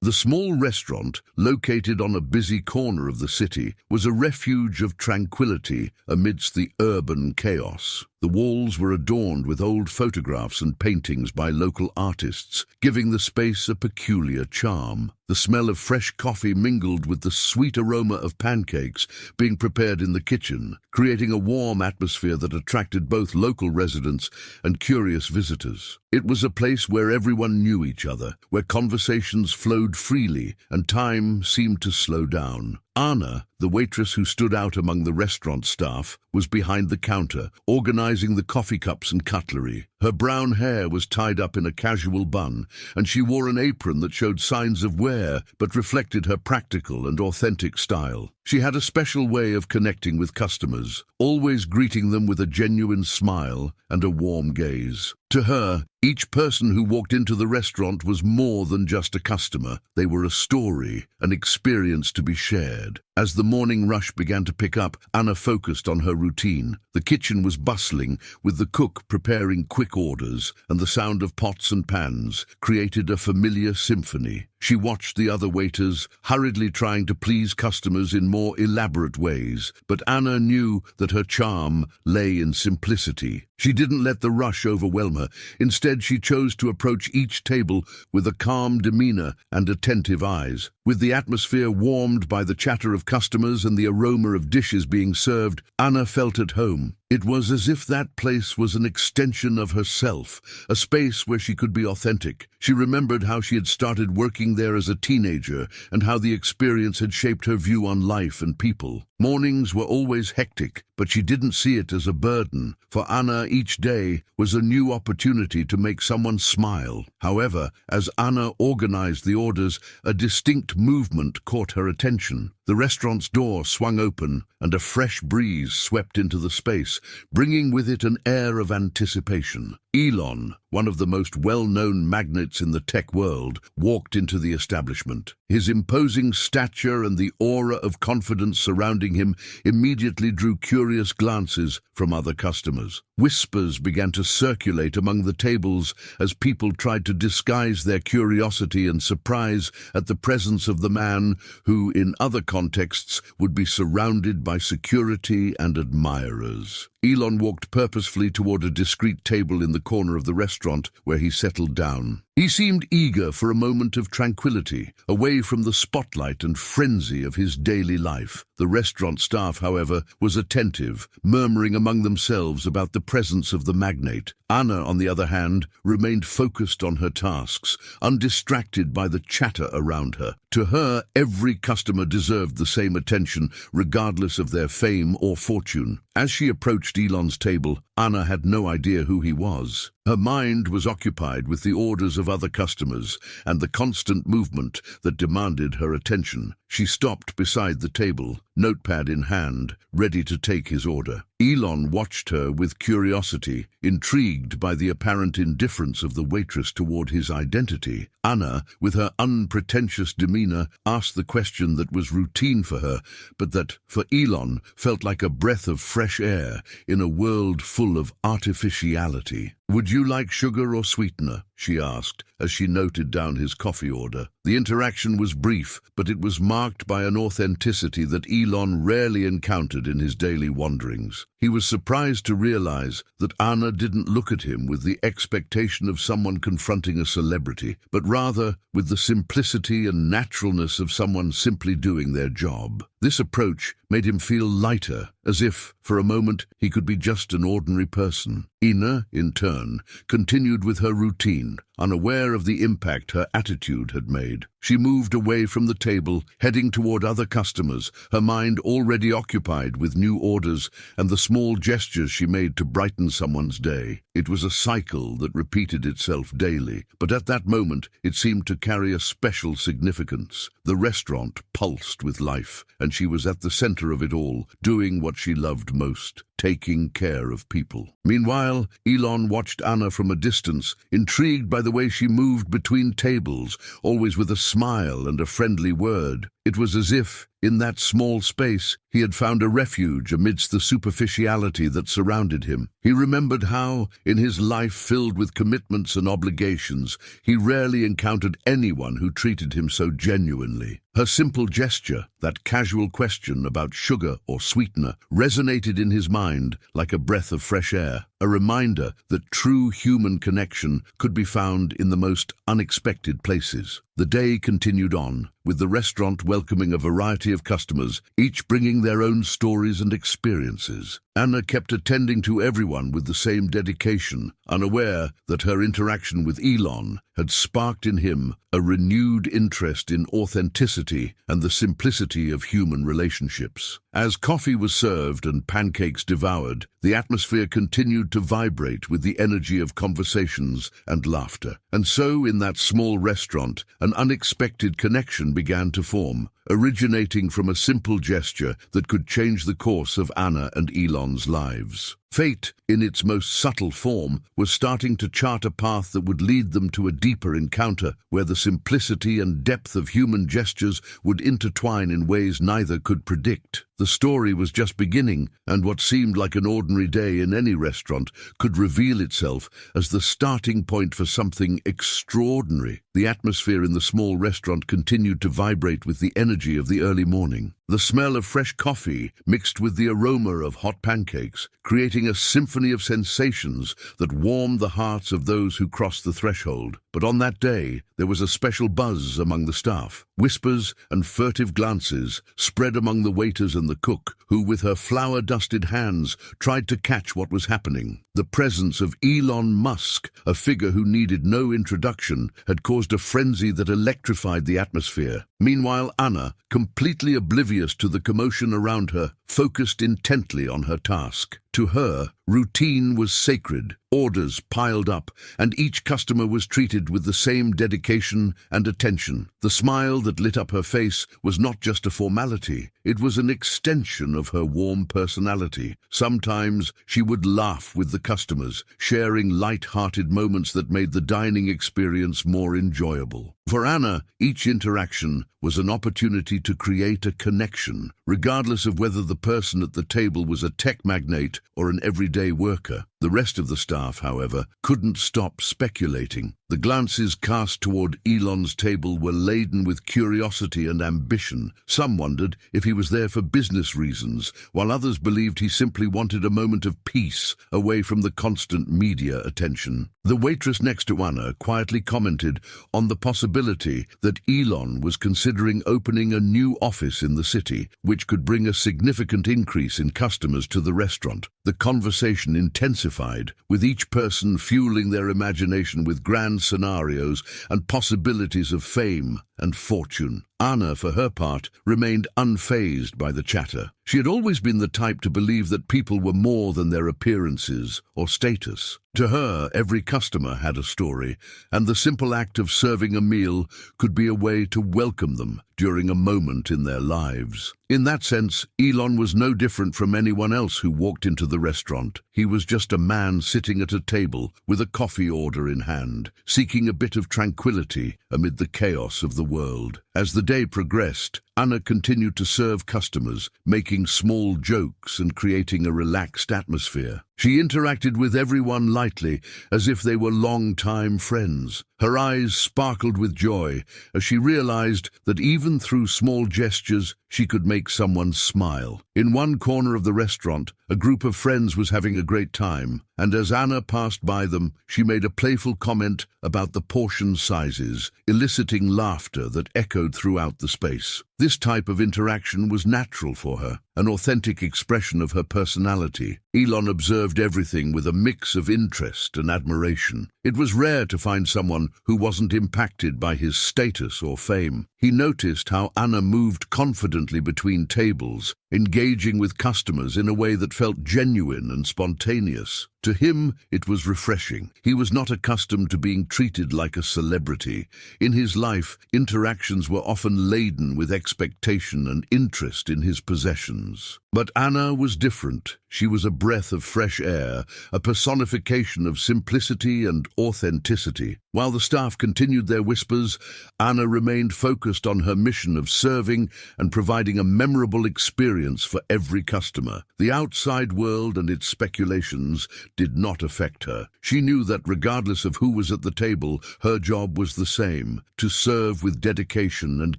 The small restaurant, located on a busy corner of the city, was a refuge of tranquility amidst the urban chaos. The walls were adorned with old photographs and paintings by local artists, giving the space a peculiar charm. The smell of fresh coffee mingled with the sweet aroma of pancakes being prepared in the kitchen, creating a warm atmosphere that attracted both local residents and curious visitors. It was a place where everyone knew each other, where conversations flowed freely and time seemed to slow down. Anna, the waitress who stood out among the restaurant staff, was behind the counter, organizing the coffee cups and cutlery. Her brown hair was tied up in a casual bun, and she wore an apron that showed signs of wear but reflected her practical and authentic style. She had a special way of connecting with customers, always greeting them with a genuine smile and a warm gaze. To her, each person who walked into the restaurant was more than just a customer. They were a story, an experience to be shared. As the morning rush began to pick up, Anna focused on her routine. The kitchen was bustling, with the cook preparing quick orders, and the sound of pots and pans created a familiar symphony. She watched the other waiters, hurriedly trying to please customers in more elaborate ways, but Anna knew that her charm lay in simplicity. She didn't let the rush overwhelm her. Instead, she chose to approach each table with a calm demeanor and attentive eyes. With the atmosphere warmed by the chatter of customers and the aroma of dishes being served, Anna felt at home. It was as if that place was an extension of herself, a space where she could be authentic. She remembered how she had started working there as a teenager and how the experience had shaped her view on life and people. Mornings were always hectic, but she didn't see it as a burden. For Anna, each day was a new opportunity to make someone smile. However, as Anna organized the orders, a distinct movement caught her attention. The restaurant's door swung open, and a fresh breeze swept into the space, bringing with it an air of anticipation. Elon, one of the most well-known magnates in the tech world, walked into the establishment. His imposing stature and the aura of confidence surrounding him immediately drew curious glances from other customers. Whispers began to circulate among the tables as people tried to disguise their curiosity and surprise at the presence of the man who, in other contexts, would be surrounded by security and admirers. Elon walked purposefully toward a discreet table in the corner of the restaurant where he settled down. He seemed eager for a moment of tranquility, away from the spotlight and frenzy of his daily life. The restaurant staff, however, was attentive, murmuring among themselves about the presence of the magnate. Anna, on the other hand, remained focused on her tasks, undistracted by the chatter around her. To her, every customer deserved the same attention, regardless of their fame or fortune. As she approached Elon's table, Anna had no idea who he was. Her mind was occupied with the orders of other customers and the constant movement that demanded her attention. She stopped beside the table, notepad in hand, ready to take his order. Elon watched her with curiosity, intrigued by the apparent indifference of the waitress toward his identity. Anna, with her unpretentious demeanor, asked the question that was routine for her, but that, for Elon, felt like a breath of fresh air in a world full of artificiality. "Would you like sugar or sweetener?" she asked, as she noted down his coffee order. The interaction was brief, but it was marked by an authenticity that Elon rarely encountered in his daily wanderings. He was surprised to realize that Anna didn't look at him with the expectation of someone confronting a celebrity, but rather with the simplicity and naturalness of someone simply doing their job. This approach made him feel lighter, as if, for a moment, he could be just an ordinary person. Ina, in turn, continued with her routine, unaware of the impact her attitude had made. She moved away from the table, heading toward other customers, her mind already occupied with new orders and the small gestures she made to brighten someone's day. It was a cycle that repeated itself daily, but at that moment it seemed to carry a special significance. The restaurant pulsed with life, and she was at the center of it all, doing what she loved most, taking care of people. Meanwhile, Elon watched Anna from a distance, intrigued by the way she moved between tables, always with a smile and a friendly word. It was as if, In that small space, he had found a refuge amidst the superficiality that surrounded him. He remembered how, in his life filled with commitments and obligations, he rarely encountered anyone who treated him so genuinely. Her simple gesture, that casual question about sugar or sweetener, resonated in his mind like a breath of fresh air, a reminder that true human connection could be found in the most unexpected places. The day continued on, with the restaurant welcoming a variety of customers, each bringing their own stories and experiences. Anna kept attending to everyone with the same dedication, unaware that her interaction with Elon had sparked in him a renewed interest in authenticity and the simplicity of human relationships. As coffee was served and pancakes devoured, the atmosphere continued to vibrate with the energy of conversations and laughter. And so, in that small restaurant, an unexpected connection began to form, originating from a simple gesture that could change the course of Anna and Elon's lives. Fate, in its most subtle form, was starting to chart a path that would lead them to a deeper encounter, where the simplicity and depth of human gestures would intertwine in ways neither could predict. The story was just beginning, and what seemed like an ordinary day in any restaurant could reveal itself as the starting point for something extraordinary. The atmosphere in the small restaurant continued to vibrate with the energy of the early morning. The smell of fresh coffee mixed with the aroma of hot pancakes, creating a symphony of sensations that warmed the hearts of those who crossed the threshold. But on that day, there was a special buzz among the staff. Whispers and furtive glances spread among the waiters and the cook, who with her flour-dusted hands tried to catch what was happening. The presence of Elon Musk, a figure who needed no introduction, had caused a frenzy that electrified the atmosphere. Meanwhile, Anna, completely oblivious to the commotion around her, focused intently on her task. To her, routine was sacred. Orders piled up, and each customer was treated with the same dedication and attention. The smile that lit up her face was not just a formality, it was an extension of her warm personality. Sometimes she would laugh with the customers, sharing light-hearted moments that made the dining experience more enjoyable. For Anna, each interaction was an opportunity to create a connection, regardless of whether the person at the table was a tech magnate or an everyday worker. The rest of the staff, however, couldn't stop speculating. The glances cast toward Elon's table were laden with curiosity and ambition. Some wondered if he was there for business reasons, while others believed he simply wanted a moment of peace away from the constant media attention. The waitress next to Anna quietly commented on the possibility that Elon was considering opening a new office in the city, which could bring a significant increase in customers to the restaurant. The conversation intensified, with each person fueling their imagination with grand scenarios and possibilities of fame and fortune. Anna, for her part, remained unfazed by the chatter. She had always been the type to believe that people were more than their appearances or status. To her, every customer had a story, and the simple act of serving a meal could be a way to welcome them during a moment in their lives. In that sense, Elon was no different from anyone else who walked into the restaurant. He was just a man sitting at a table with a coffee order in hand, seeking a bit of tranquility amid the chaos of the world. As the day progressed, Anna continued to serve customers, making small jokes and creating a relaxed atmosphere. She interacted with everyone lightly, as if they were long-time friends. Her eyes sparkled with joy as she realized that even through small gestures, she could make someone smile. In one corner of the restaurant, a group of friends was having a great time, and as Anna passed by them, she made a playful comment about the portion sizes, eliciting laughter that echoed throughout the space. This type of interaction was natural for her, an authentic expression of her personality. Elon observed everything with a mix of interest and admiration. It was rare to find someone who wasn't impacted by his status or fame. He noticed how Anna moved confidently between tables, engaging with customers in a way that felt genuine and spontaneous. To him, it was refreshing. He was not accustomed to being treated like a celebrity. In his life, interactions were often laden with expectation and interest in his possessions. But Anna was different. She was a breath of fresh air, a personification of simplicity and authenticity. While the staff continued their whispers, Anna remained focused on her mission of serving and providing a memorable experience for every customer. The outside world and its speculations did not affect her. She knew that regardless of who was at the table, her job was the same, to serve with dedication and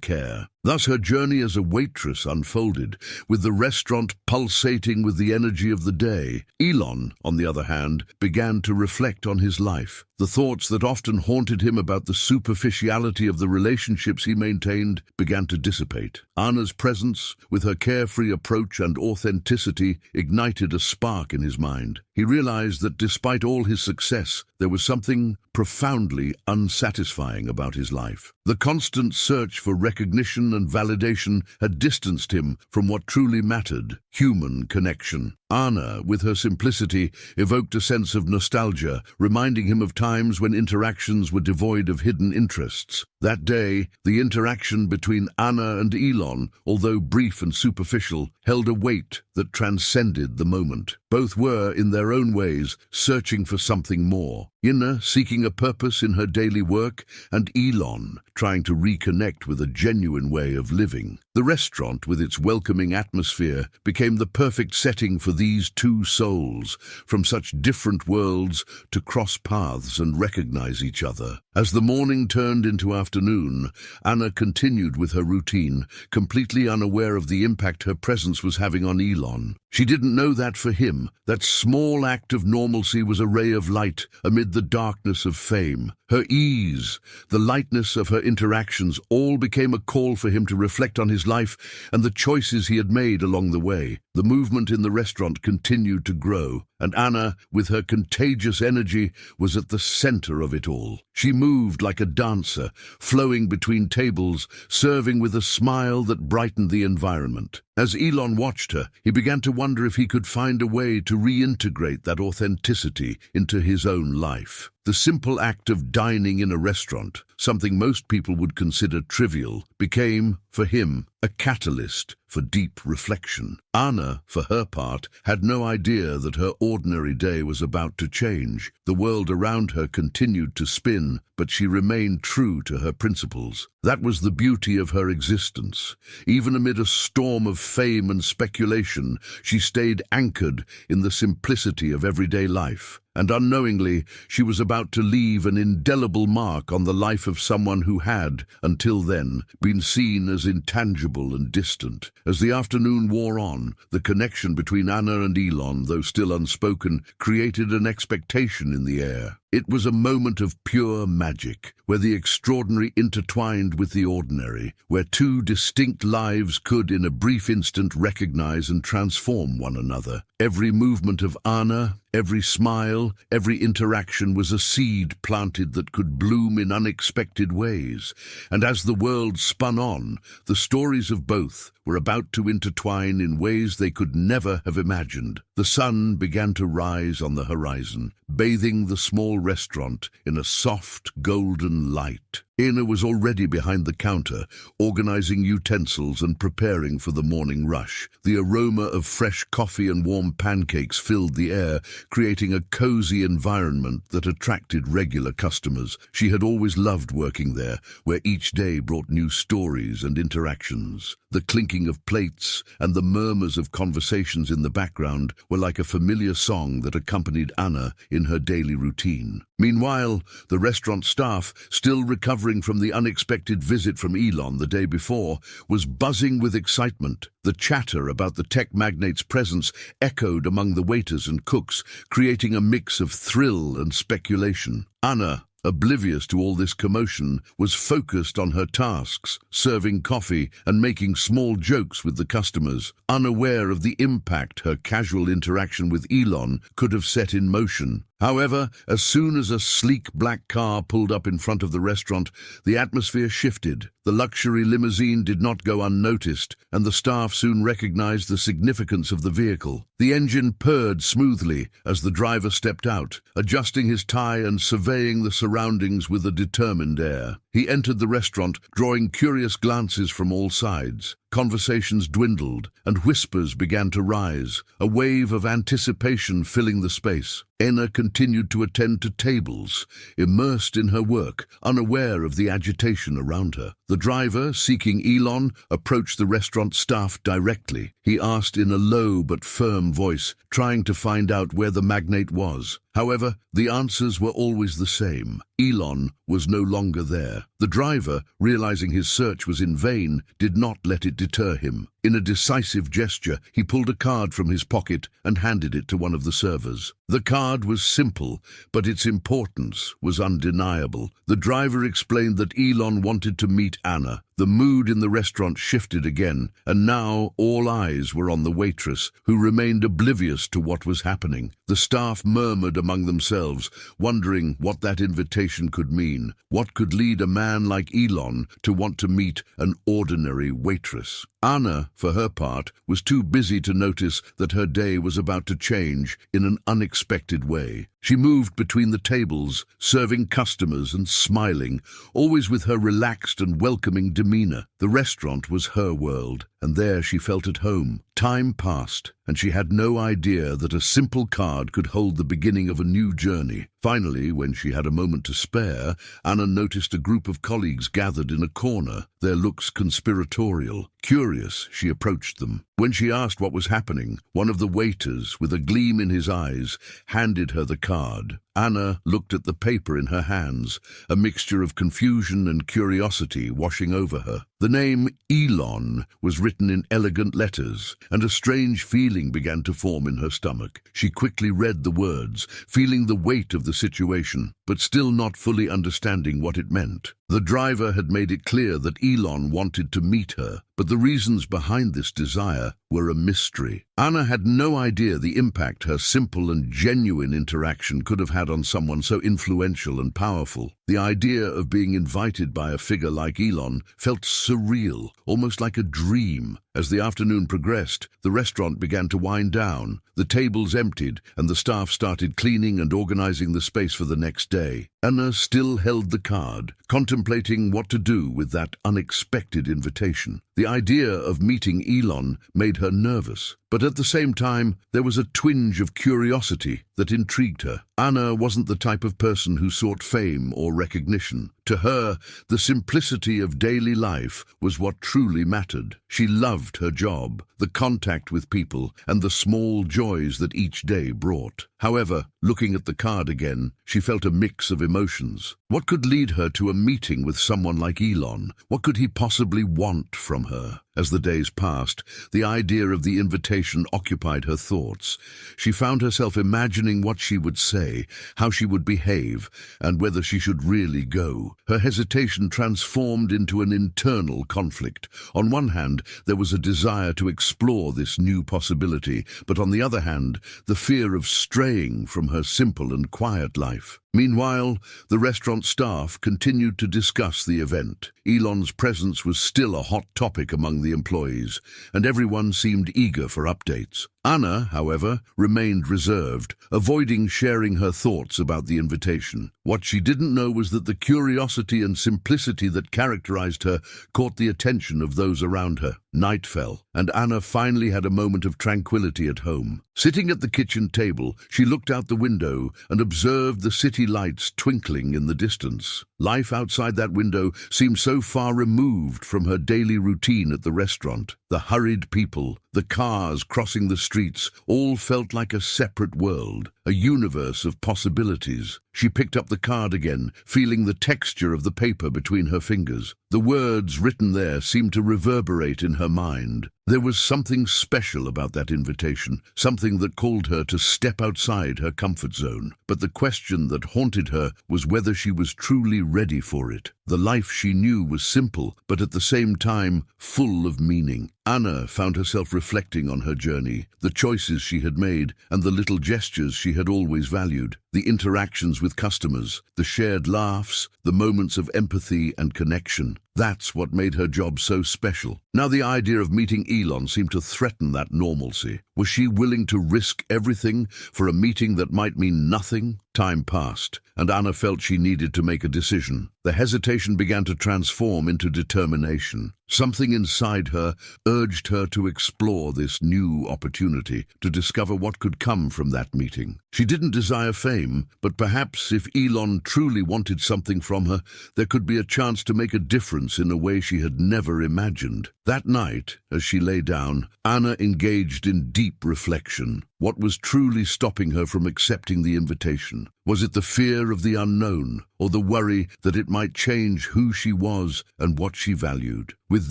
care. Thus her journey as a waitress unfolded, with the restaurant pulsating with the energy of the day. Elon, on the other hand, began to reflect on his life. The thoughts that often haunted him about the superficiality of the relationships he maintained began to dissipate. Anna's presence, with her carefree approach and authenticity, ignited a spark in his mind. He realized that despite all his success, there was something profoundly unsatisfying about his life. The constant search for recognition and validation had distanced him from what truly mattered: human connection. Anna, with her simplicity, evoked a sense of nostalgia, reminding him of times when interactions were devoid of hidden interests. That day, the interaction between Anna and Elon, although brief and superficial, held a weight that transcended the moment. Both were, in their own ways, searching for something more. Anna seeking a purpose in her daily work, and Elon trying to reconnect with a genuine way of living. The restaurant, with its welcoming atmosphere, became the perfect setting for these two souls, from such different worlds, to cross paths and recognize each other. As the morning turned into afternoon, Anna continued with her routine, completely unaware of the impact her presence was having on Elon. She didn't know that for him, that small act of normalcy was a ray of light amid the darkness of fame. Her ease, the lightness of her interactions, all became a call for him to reflect on his life and the choices he had made along the way. The movement in the restaurant continued to grow, and Anna, with her contagious energy, was at the center of it all. She moved like a dancer, flowing between tables, serving with a smile that brightened the environment. As Elon watched her, he began to wonder if he could find a way to reintegrate that authenticity into his own life. The simple act of dining in a restaurant, something most people would consider trivial, became, for him, a catalyst for deep reflection. Anna, for her part, had no idea that her ordinary day was about to change. The world around her continued to spin, but she remained true to her principles. That was the beauty of her existence. Even amid a storm of fame and speculation, she stayed anchored in the simplicity of everyday life. And unknowingly, she was about to leave an indelible mark on the life of someone who had, until then, been seen as intangible and distant. As the afternoon wore on, the connection between Anna and Elon, though still unspoken, created an expectation in the air. It was a moment of pure magic, where the extraordinary intertwined with the ordinary, where two distinct lives could in a brief instant recognize and transform one another. Every movement of Anna, every smile, every interaction was a seed planted that could bloom in unexpected ways. And as the world spun on, the stories of both were about to intertwine in ways they could never have imagined. The sun began to rise on the horizon, bathing the small restaurant in a soft, golden light. Anna was already behind the counter, organizing utensils and preparing for the morning rush. The aroma of fresh coffee and warm pancakes filled the air, creating a cozy environment that attracted regular customers. She had always loved working there, where each day brought new stories and interactions. The clinking of plates and the murmurs of conversations in the background were like a familiar song that accompanied Anna in her daily routine. Meanwhile, the restaurant staff, still recovering from the unexpected visit from Elon the day before, was buzzing with excitement. The chatter about the tech magnate's presence echoed among the waiters and cooks, creating a mix of thrill and speculation. Anna, oblivious to all this commotion, was focused on her tasks, serving coffee and making small jokes with the customers, unaware of the impact her casual interaction with Elon could have set in motion. However, as soon as a sleek black car pulled up in front of the restaurant, the atmosphere shifted. The luxury limousine did not go unnoticed, and the staff soon recognized the significance of the vehicle. The engine purred smoothly as the driver stepped out, adjusting his tie and surveying the surroundings with a determined air. He entered the restaurant, drawing curious glances from all sides. Conversations dwindled, and whispers began to rise, a wave of anticipation filling the space. Anna continued to attend to tables, immersed in her work, unaware of the agitation around her. The driver, seeking Elon, approached the restaurant staff directly. He asked in a low but firm voice, trying to find out where the magnate was. However, the answers were always the same. Elon was no longer there. The driver, realizing his search was in vain, did not let it deter him. In a decisive gesture, he pulled a card from his pocket and handed it to one of the servers. The card was simple, but its importance was undeniable. The driver explained that Elon wanted to meet Anna. The mood in the restaurant shifted again, and now all eyes were on the waitress, who remained oblivious to what was happening. The staff murmured among themselves, wondering what that invitation could mean. What could lead a man like Elon to want to meet an ordinary waitress? Anna, for her part, was too busy to notice that her day was about to change in an unexpected way. She moved between the tables, serving customers and smiling, always with her relaxed and welcoming demeanor. The restaurant was her world, and there she felt at home. Time passed, and she had no idea that a simple card could hold the beginning of a new journey. Finally, when she had a moment to spare, Anna noticed a group of colleagues gathered in a corner, their looks conspiratorial. Curious, she approached them. When she asked what was happening, one of the waiters, with a gleam in his eyes, handed her the card. Anna looked at the paper in her hands, a mixture of confusion and curiosity washing over her. The name Elon was written in elegant letters, and a strange feeling began to form in her stomach. She quickly read the words, feeling the weight of the situation, but still not fully understanding what it meant. The driver had made it clear that Elon wanted to meet her, but the reasons behind this desire were a mystery. Anna had no idea the impact her simple and genuine interaction could have had on someone so influential and powerful. The idea of being invited by a figure like Elon felt surreal, almost like a dream. As the afternoon progressed, the restaurant began to wind down. The tables emptied, and the staff started cleaning and organizing the space for the next day. Anna still held the card, contemplating what to do with that unexpected invitation. The idea of meeting Elon made her nervous, but at the same time, there was a twinge of curiosity that intrigued her. Anna wasn't the type of person who sought fame or recognition. To her, the simplicity of daily life was what truly mattered. She loved her job, the contact with people, and the small joys that each day brought. However, looking at the card again, she felt a mix of emotions. What could lead her to a meeting with someone like Elon? What could he possibly want from her? As the days passed, the idea of the invitation occupied her thoughts. She found herself imagining what she would say, how she would behave, and whether she should really go. Her hesitation transformed into an internal conflict. On one hand, there was a desire to explore this new possibility, but on the other hand, the fear of straying from her simple and quiet life. Meanwhile, the restaurant staff continued to discuss the event. Elon's presence was still a hot topic among the employees, and everyone seemed eager for updates. Anna, however, remained reserved, avoiding sharing her thoughts about the invitation. What she didn't know was that the curiosity and simplicity that characterized her caught the attention of those around her. Night fell, and Anna finally had a moment of tranquility at home. Sitting at the kitchen table, she looked out the window and observed the city lights twinkling in the distance. Life outside that window seemed so far removed from her daily routine at the restaurant. The hurried people, the cars crossing the streets, all felt like a separate world, a universe of possibilities. She picked up the card again, feeling the texture of the paper between her fingers. The words written there seemed to reverberate in her mind. There was something special about that invitation, something that called her to step outside her comfort zone. But the question that haunted her was whether she was truly ready for it. The life she knew was simple, but at the same time full of meaning. Anna found herself reflecting on her journey, the choices she had made, and the little gestures she had always valued. The interactions with customers, the shared laughs, the moments of empathy and connection. That's what made her job so special. Now the idea of meeting Elon seemed to threaten that normalcy. Was she willing to risk everything for a meeting that might mean nothing? Time passed, and Anna felt she needed to make a decision. The hesitation began to transform into determination. Something inside her urged her to explore this new opportunity, to discover what could come from that meeting. She didn't desire fame, but perhaps if Elon truly wanted something from her, there could be a chance to make a difference in a way she had never imagined. That night, as she lay down, Anna engaged in deep reflection. What was truly stopping her from accepting the invitation? Was it the fear of the unknown, or the worry that it might change who she was and what she valued? With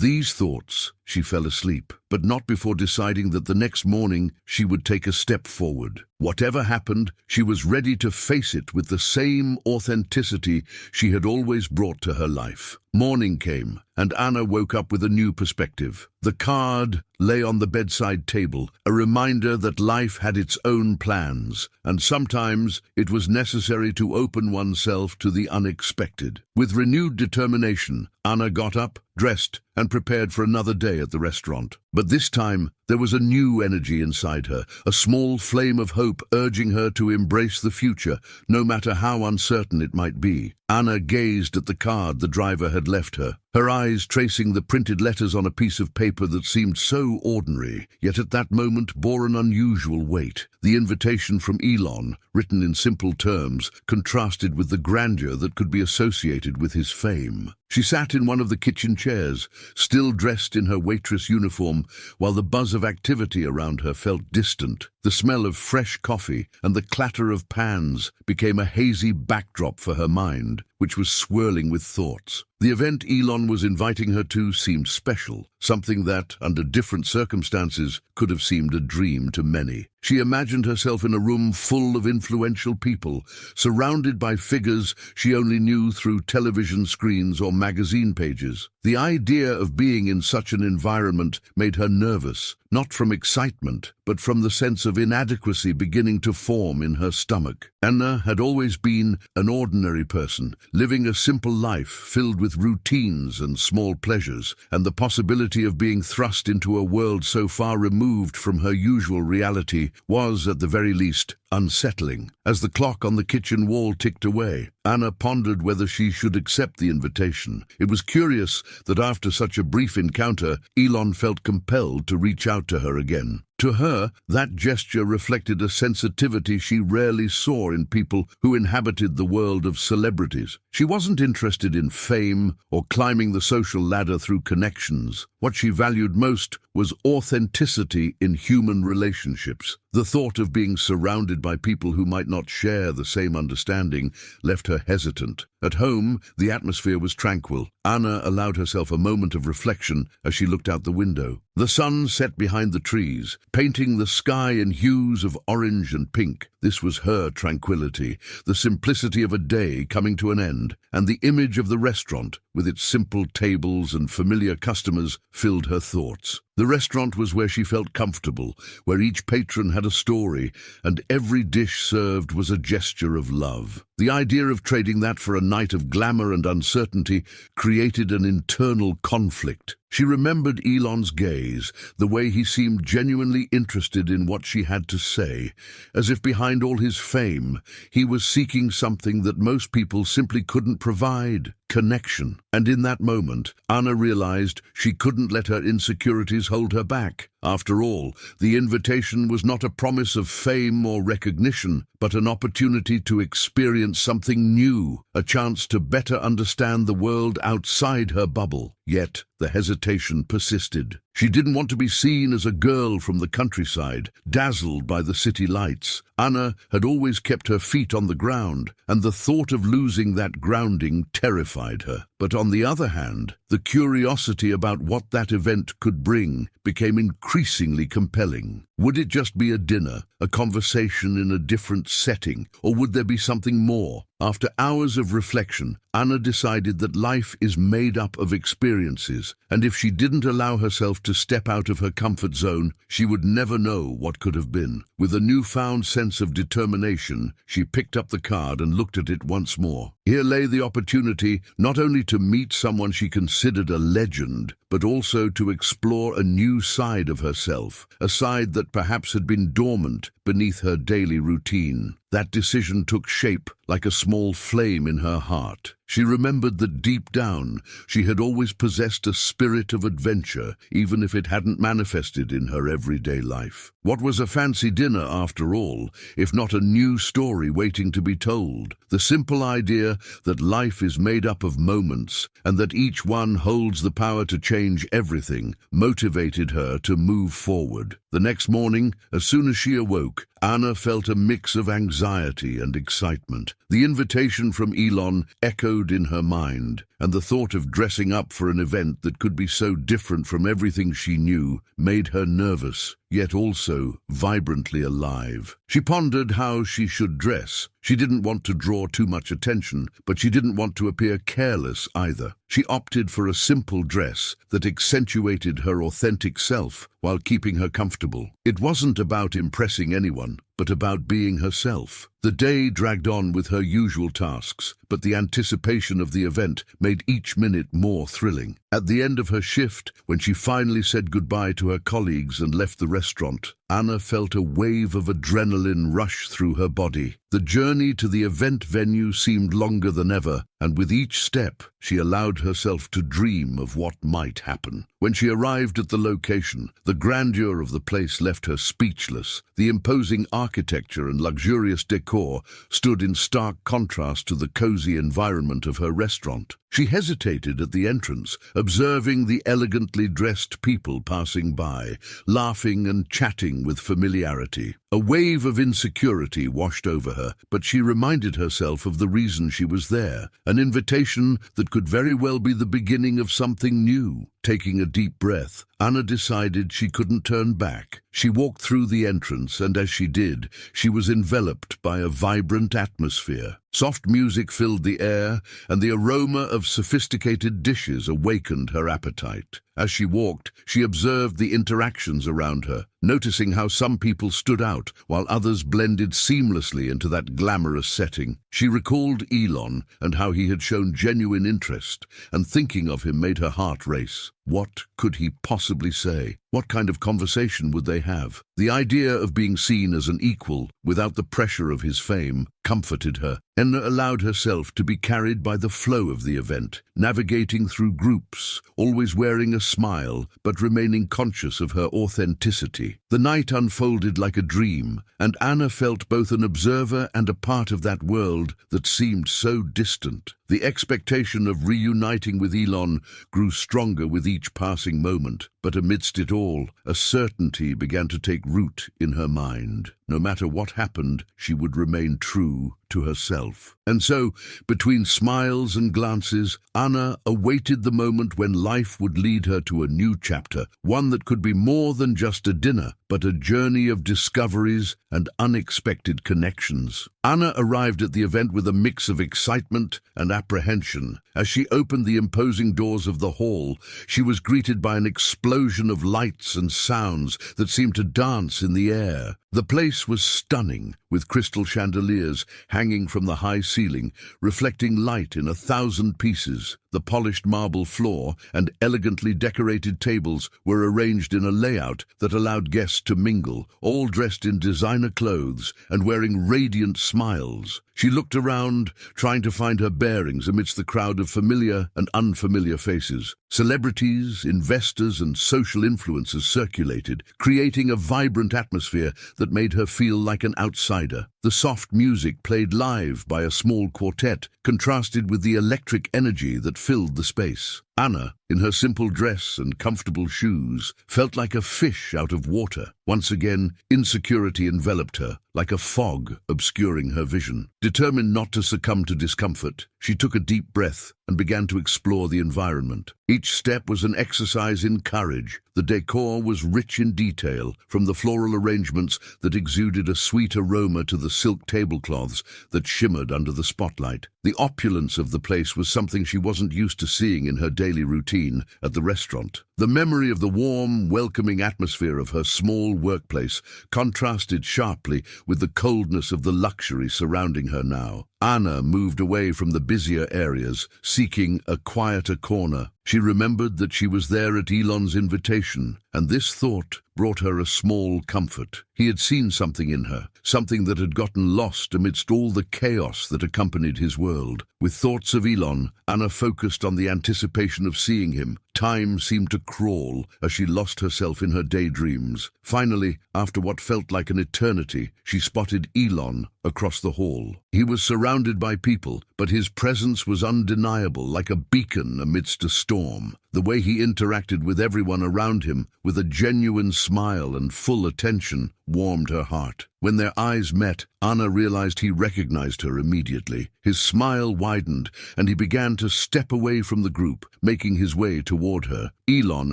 these thoughts, she fell asleep, but not before deciding that the next morning she would take a step forward. Whatever happened, she was ready to face it with the same authenticity she had always brought to her life. Morning came, and Anna woke up with a new perspective. The card lay on the bedside table, a reminder that life had its own plans, and sometimes it was necessary to open oneself to the unexpected. With renewed determination, Anna got up, dressed, and prepared for another day at the restaurant. But this time, there was a new energy inside her, a small flame of hope urging her to embrace the future, no matter how uncertain it might be. Anna gazed at the card the driver had left her, her eyes tracing the printed letters on a piece of paper that seemed so ordinary, yet at that moment bore an unusual weight. The invitation from Elon, written in simple terms, contrasted with the grandeur that could be associated with his fame. She sat in one of the kitchen chairs, still dressed in her waitress uniform, while the buzz of activity around her felt distant. The smell of fresh coffee and the clatter of pans became a hazy backdrop for her mind, which was swirling with thoughts. The event Elon was inviting her to seemed special, something that, under different circumstances, could have seemed a dream to many. She imagined herself in a room full of influential people, surrounded by figures she only knew through television screens or magazine pages. The idea of being in such an environment made her nervous, not from excitement, but from the sense of inadequacy beginning to form in her stomach. Anna had always been an ordinary person, living a simple life filled with routines and small pleasures, and the possibility of being thrust into a world so far removed from her usual reality was, at the very least, unsettling. As the clock on the kitchen wall ticked away, Anna pondered whether she should accept the invitation. It was curious that after such a brief encounter, Elon felt compelled to reach out to her again. To her, that gesture reflected a sensitivity she rarely saw in people who inhabited the world of celebrities. She wasn't interested in fame or climbing the social ladder through connections. What she valued most was authenticity in human relationships. The thought of being surrounded by people who might not share the same understanding left her hesitant. At home, the atmosphere was tranquil. Anna allowed herself a moment of reflection as she looked out the window. The sun set behind the trees, painting the sky in hues of orange and pink. This was her tranquility, the simplicity of a day coming to an end, and the image of the restaurant, with its simple tables and familiar customers, filled her thoughts. The restaurant was where she felt comfortable, where each patron had a story, and every dish served was a gesture of love. The idea of trading that for a night of glamour and uncertainty created an internal conflict. She remembered Elon's gaze, the way he seemed genuinely interested in what she had to say, as if behind all his fame, he was seeking something that most people simply couldn't provide: connection. And in that moment, Anna realized she couldn't let her insecurities hold her back. After all, the invitation was not a promise of fame or recognition, but an opportunity to experience something new, a chance to better understand the world outside her bubble. Yet, the hesitation persisted. She didn't want to be seen as a girl from the countryside, dazzled by the city lights. Anna had always kept her feet on the ground, and the thought of losing that grounding terrified her. But on the other hand, the curiosity about what that event could bring became increasingly compelling. Would it just be a dinner, a conversation in a different setting, or would there be something more? After hours of reflection, Anna decided that life is made up of experiences, and if she didn't allow herself to step out of her comfort zone, she would never know what could have been. With a newfound sense of determination, she picked up the card and looked at it once more. Here lay the opportunity not only to meet someone she considered a legend, but also to explore a new side of herself, a side that perhaps had been dormant beneath her daily routine. That decision took shape like a small flame in her heart. She remembered that deep down, she had always possessed a spirit of adventure, even if it hadn't manifested in her everyday life. What was a fancy dinner, after all, if not a new story waiting to be told? The simple idea that life is made up of moments and that each one holds the power to change everything motivated her to move forward. The next morning, as soon as she awoke, Anna felt a mix of anxiety and excitement. The invitation from Elon echoed in her mind, and the thought of dressing up for an event that could be so different from everything she knew made her nervous, yet also vibrantly alive. She pondered how she should dress. She didn't want to draw too much attention, but she didn't want to appear careless either. She opted for a simple dress that accentuated her authentic self while keeping her comfortable. It wasn't about impressing anyone, but about being herself. The day dragged on with her usual tasks, but the anticipation of the event made each minute more thrilling. At the end of her shift, when she finally said goodbye to her colleagues and left the restaurant, Anna felt a wave of adrenaline rush through her body. The journey to the event venue seemed longer than ever, and with each step, she allowed herself to dream of what might happen. When she arrived at the location, the grandeur of the place left her speechless. The imposing architecture and luxurious decor stood in stark contrast to the cozy environment of her restaurant. She hesitated at the entrance, observing the elegantly dressed people passing by, laughing and chatting with familiarity. A wave of insecurity washed over her, but she reminded herself of the reason she was there, an invitation that could very well be the beginning of something new. Taking a deep breath, Anna decided she couldn't turn back. She walked through the entrance, and as she did, she was enveloped by a vibrant atmosphere. Soft music filled the air, and the aroma of sophisticated dishes awakened her appetite. As she walked, she observed the interactions around her, noticing how some people stood out while others blended seamlessly into that glamorous setting. She recalled Elon and how he had shown genuine interest, and thinking of him made her heart race. What could he possibly say? What kind of conversation would they have? The idea of being seen as an equal, without the pressure of his fame, comforted her. Anna allowed herself to be carried by the flow of the event, navigating through groups, always wearing a smile, but remaining conscious of her authenticity. The night unfolded like a dream, and Anna felt both an observer and a part of that world that seemed so distant. The expectation of reuniting with Elon grew stronger with each passing moment, but amidst it all, a certainty began to take root in her mind. No matter what happened, she would remain true to herself. And so, between smiles and glances, Anna awaited the moment when life would lead her to a new chapter, one that could be more than just a dinner, but a journey of discoveries and unexpected connections. Anna arrived at the event with a mix of excitement and apprehension. As she opened the imposing doors of the hall, she was greeted by an explosion of lights and sounds that seemed to dance in the air. The place was stunning, with crystal chandeliers hanging from the high ceiling, reflecting light in 1,000 pieces. The polished marble floor and elegantly decorated tables were arranged in a layout that allowed guests to mingle, all dressed in designer clothes and wearing radiant smiles. She looked around, trying to find her bearings amidst the crowd of familiar and unfamiliar faces. Celebrities, investors, and social influencers circulated, creating a vibrant atmosphere that made her feel like an outsider. The soft music played live by a small quartet contrasted with the electric energy that filled the space. Anna, in her simple dress and comfortable shoes, felt like a fish out of water. Once again, insecurity enveloped her, like a fog obscuring her vision. Determined not to succumb to discomfort, she took a deep breath and began to explore the environment. Each step was an exercise in courage. The decor was rich in detail, from the floral arrangements that exuded a sweet aroma to the silk tablecloths that shimmered under the spotlight. The opulence of the place was something she wasn't used to seeing in her daily routine at the restaurant. The memory of the warm, welcoming atmosphere of her small workplace contrasted sharply with the coldness of the luxury surrounding her now. Anna moved away from the busier areas, seeking a quieter corner. She remembered that she was there at Elon's invitation, and this thought brought her a small comfort. He had seen something in her, something that had gotten lost amidst all the chaos that accompanied his world. With thoughts of Elon, Anna focused on the anticipation of seeing him. Time seemed to crawl as she lost herself in her daydreams. Finally, after what felt like an eternity, she spotted Elon across the hall. He was surrounded by people, but his presence was undeniable, like a beacon amidst a storm. The way he interacted with everyone around him, with a genuine smile and full attention, warmed her heart. When their eyes met, Anna realized he recognized her immediately. His smile widened, and he began to step away from the group, making his way toward her. Elon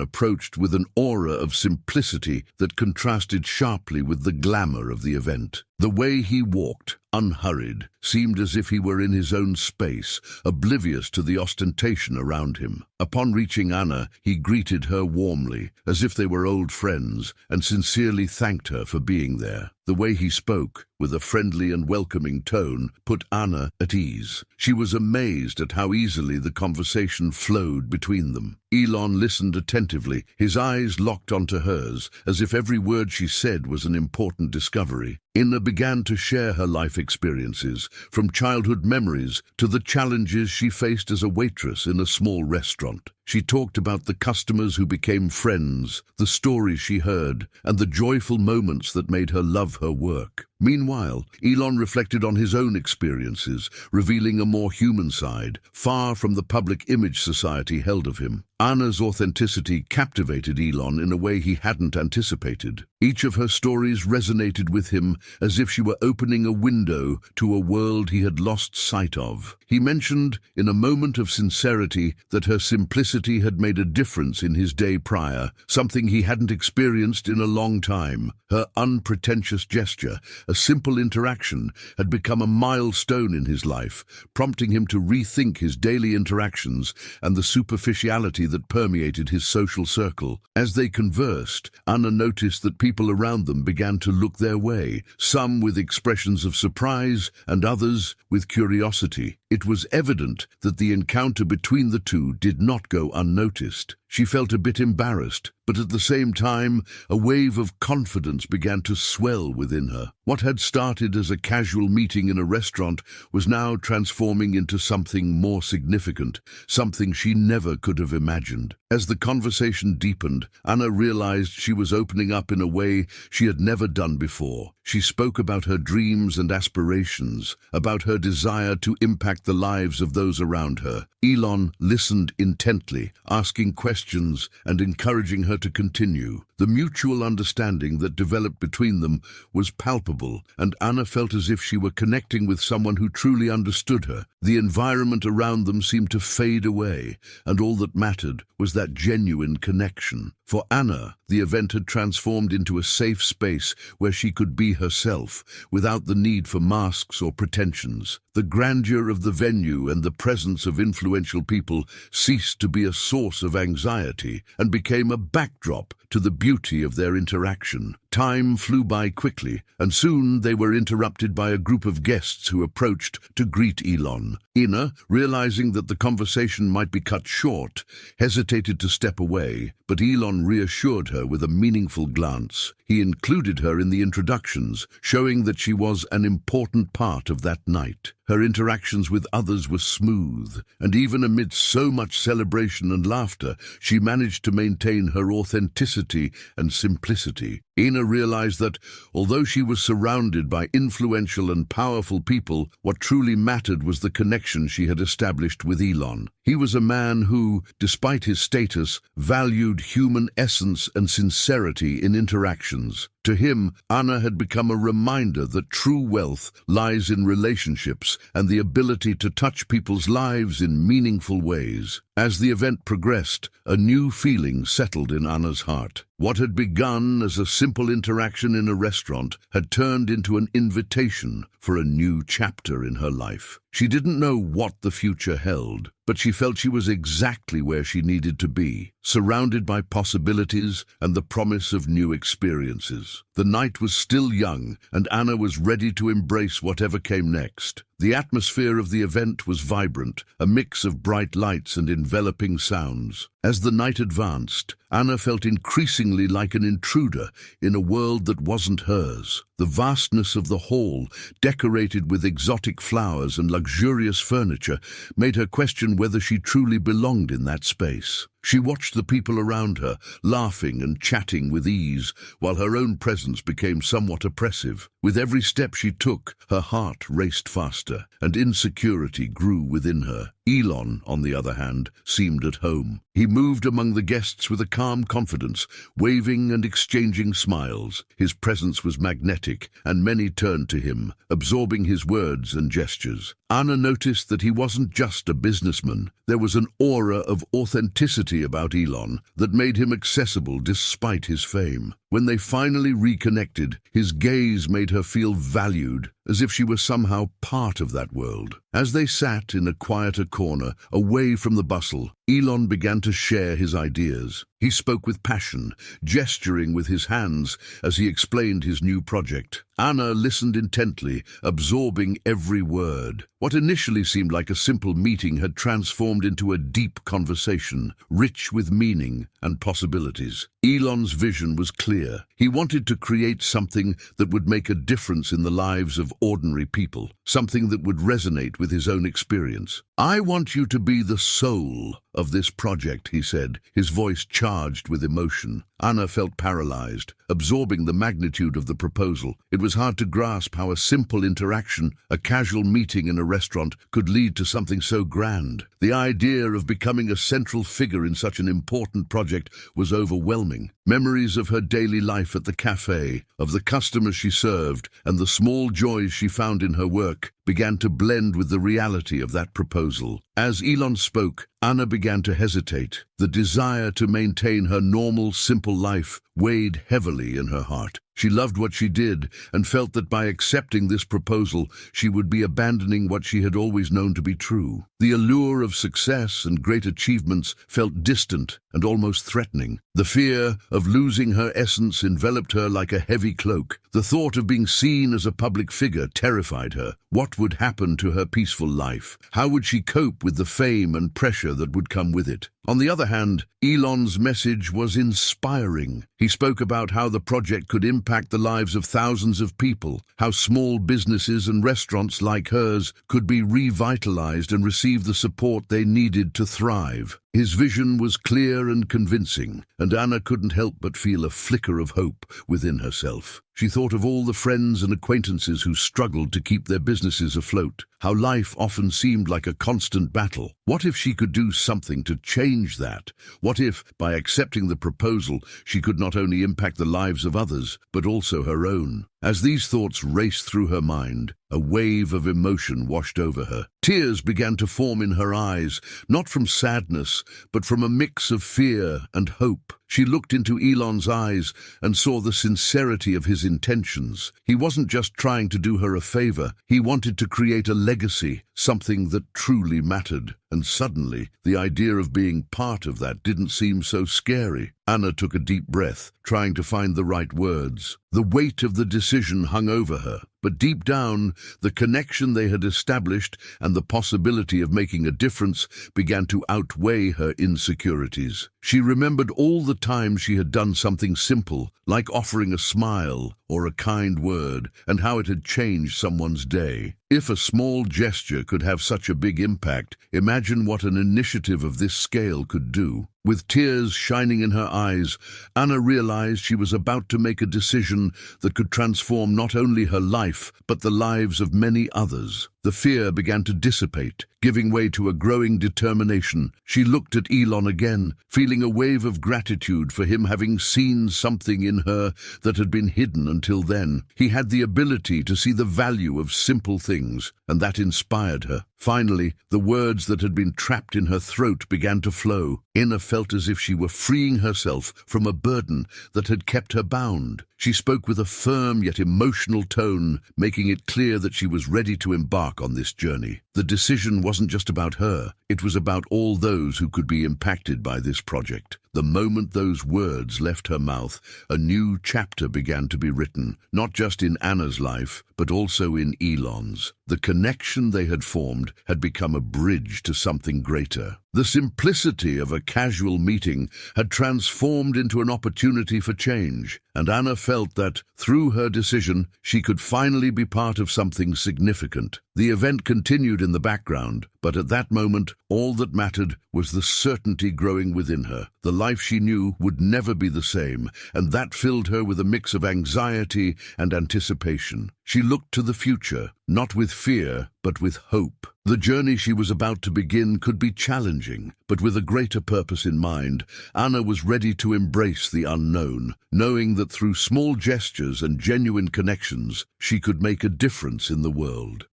approached with an aura of simplicity that contrasted sharply with the glamour of the event. The way he walked, unhurried, seemed as if he were in his own space, oblivious to the ostentation around him. Upon reaching Anna, he greeted her warmly, as if they were old friends, and sincerely thanked her for being there. The way he spoke, with a friendly and welcoming tone, put Anna at ease. She was amazed at how easily the conversation flowed between them. Elon listened attentively, his eyes locked onto hers, as if every word she said was an important discovery. Anna began to share her life experiences, from childhood memories to the challenges she faced as a waitress in a small restaurant. She talked about the customers who became friends, the stories she heard, and the joyful moments that made her love her work. Meanwhile, Elon reflected on his own experiences, revealing a more human side, far from the public image society held of him. Anna's authenticity captivated Elon in a way he hadn't anticipated. Each of her stories resonated with him as if she were opening a window to a world he had lost sight of. He mentioned, in a moment of sincerity, that her simplicity had made a difference in his day prior, something he hadn't experienced in a long time. Her unpretentious gesture, a simple interaction, had become a milestone in his life, prompting him to rethink his daily interactions and the superficiality that permeated his social circle. As they conversed, Anna noticed that people around them began to look their way, some with expressions of surprise and others with curiosity. It was evident that the encounter between the two did not go unnoticed. She felt a bit embarrassed, but at the same time, a wave of confidence began to swell within her. What had started as a casual meeting in a restaurant was now transforming into something more significant, something she never could have imagined. As the conversation deepened, Anna realized she was opening up in a way she had never done before. She spoke about her dreams and aspirations, about her desire to impact the lives of those around her. Elon listened intently, asking questions and encouraging her to continue. The mutual understanding that developed between them was palpable, and Anna felt as if she were connecting with someone who truly understood her. The environment around them seemed to fade away, and all that mattered was that genuine connection. For Anna, the event had transformed into a safe space where she could be herself, without the need for masks or pretensions. The grandeur of the venue and the presence of influential people ceased to be a source of anxiety and became a backdrop to the beauty of their interaction. Time flew by quickly, and soon they were interrupted by a group of guests who approached to greet Elon. Anna, realizing that the conversation might be cut short, hesitated to step away, but Elon reassured her with a meaningful glance. He included her in the introductions, showing that she was an important part of that night. Her interactions with others were smooth, and even amidst so much celebration and laughter, she managed to maintain her authenticity and simplicity. Anna realized that, although she was surrounded by influential and powerful people, what truly mattered was the connection she had established with Elon. He was a man who, despite his status, valued human essence and sincerity in interactions. To him, Anna had become a reminder that true wealth lies in relationships and the ability to touch people's lives in meaningful ways. As the event progressed, a new feeling settled in Anna's heart. What had begun as a simple interaction in a restaurant had turned into an invitation for a new chapter in her life. She didn't know what the future held, but she felt she was exactly where she needed to be, surrounded by possibilities and the promise of new experiences. The night was still young, and Anna was ready to embrace whatever came next. The atmosphere of the event was vibrant, a mix of bright lights and enveloping sounds. As the night advanced, Anna felt increasingly like an intruder in a world that wasn't hers. The vastness of the hall, decorated with exotic flowers and luxurious furniture, made her question whether she truly belonged in that space. She watched the people around her, laughing and chatting with ease, while her own presence became somewhat oppressive. With every step she took, her heart raced faster, and insecurity grew within her. Elon, on the other hand, seemed at home. He moved among the guests with a calm confidence, waving and exchanging smiles. His presence was magnetic, and many turned to him, absorbing his words and gestures. Anna noticed that he wasn't just a businessman. There was an aura of authenticity about Elon that made him accessible despite his fame. When they finally reconnected, his gaze made her feel valued, as if she were somehow part of that world. As they sat in a quieter corner, away from the bustle, Elon began to share his ideas. He spoke with passion, gesturing with his hands as he explained his new project. Anna listened intently, absorbing every word. What initially seemed like a simple meeting had transformed into a deep conversation, rich with meaning and possibilities. Elon's vision was clear. He wanted to create something that would make a difference in the lives of ordinary people, something that would resonate with his own experience. "I want you to be the soul of this project," he said, his voice charged with emotion. Anna felt paralyzed, absorbing the magnitude of the proposal. It was hard to grasp how a simple interaction, a casual meeting in a restaurant, could lead to something so grand. The idea of becoming a central figure in such an important project was overwhelming. Memories of her daily life at the cafe, of the customers she served, and the small joys she found in her work began to blend with the reality of that proposal. As Elon spoke, Anna began to hesitate. The desire to maintain her normal, simple life weighed heavily in her heart. She loved what she did and felt that by accepting this proposal, she would be abandoning what she had always known to be true. The allure of success and great achievements felt distant and almost threatening. The fear of losing her essence enveloped her like a heavy cloak. The thought of being seen as a public figure terrified her. What would happen to her peaceful life? How would she cope with the fame and pressure that would come with it? On the other hand, Elon's message was inspiring. He spoke about how the project could impact the lives of thousands of people, how small businesses and restaurants like hers could be revitalized and receive the support they needed to thrive. His vision was clear and convincing, and Anna couldn't help but feel a flicker of hope within herself. She thought of all the friends and acquaintances who struggled to keep their businesses afloat, how life often seemed like a constant battle. What if she could do something to change that? What if, by accepting the proposal, she could not only impact the lives of others, but also her own? As these thoughts raced through her mind, a wave of emotion washed over her. Tears began to form in her eyes, not from sadness, but from a mix of fear and hope. She looked into Elon's eyes and saw the sincerity of his intentions. He wasn't just trying to do her a favor. He wanted to create a legacy, something that truly mattered. And suddenly, the idea of being part of that didn't seem so scary. Anna took a deep breath, trying to find the right words. The weight of the decision hung over her, but deep down, the connection they had established and the possibility of making a difference began to outweigh her insecurities. She remembered all the times she had done something simple, like offering a smile or a kind word, and how it had changed someone's day. If a small gesture could have such a big impact, imagine what an initiative of this scale could do. With tears shining in her eyes, Anna realized she was about to make a decision that could transform not only her life, but the lives of many others. The fear began to dissipate, giving way to a growing determination. She looked at Elon again, feeling a wave of gratitude for him having seen something in her that had been hidden until then. He had the ability to see the value of simple things, and that inspired her. Finally, the words that had been trapped in her throat began to flow. Anna felt as if she were freeing herself from a burden that had kept her bound. She spoke with a firm yet emotional tone, making it clear that she was ready to embark on this journey. The decision wasn't just about her, it was about all those who could be impacted by this project. The moment those words left her mouth, a new chapter began to be written, not just in Anna's life, but also in Elon's. The connection they had formed had become a bridge to something greater. The simplicity of a casual meeting had transformed into an opportunity for change, and Anna felt that, through her decision, she could finally be part of something significant. The event continued in the background, but at that moment, all that mattered was the certainty growing within her. The life she knew would never be the same, and that filled her with a mix of anxiety and anticipation. She looked to the future, not with fear, but with hope. The journey she was about to begin could be challenging, but with a greater purpose in mind, Anna was ready to embrace the unknown, knowing that through small gestures and genuine connections, she could make a difference in the world.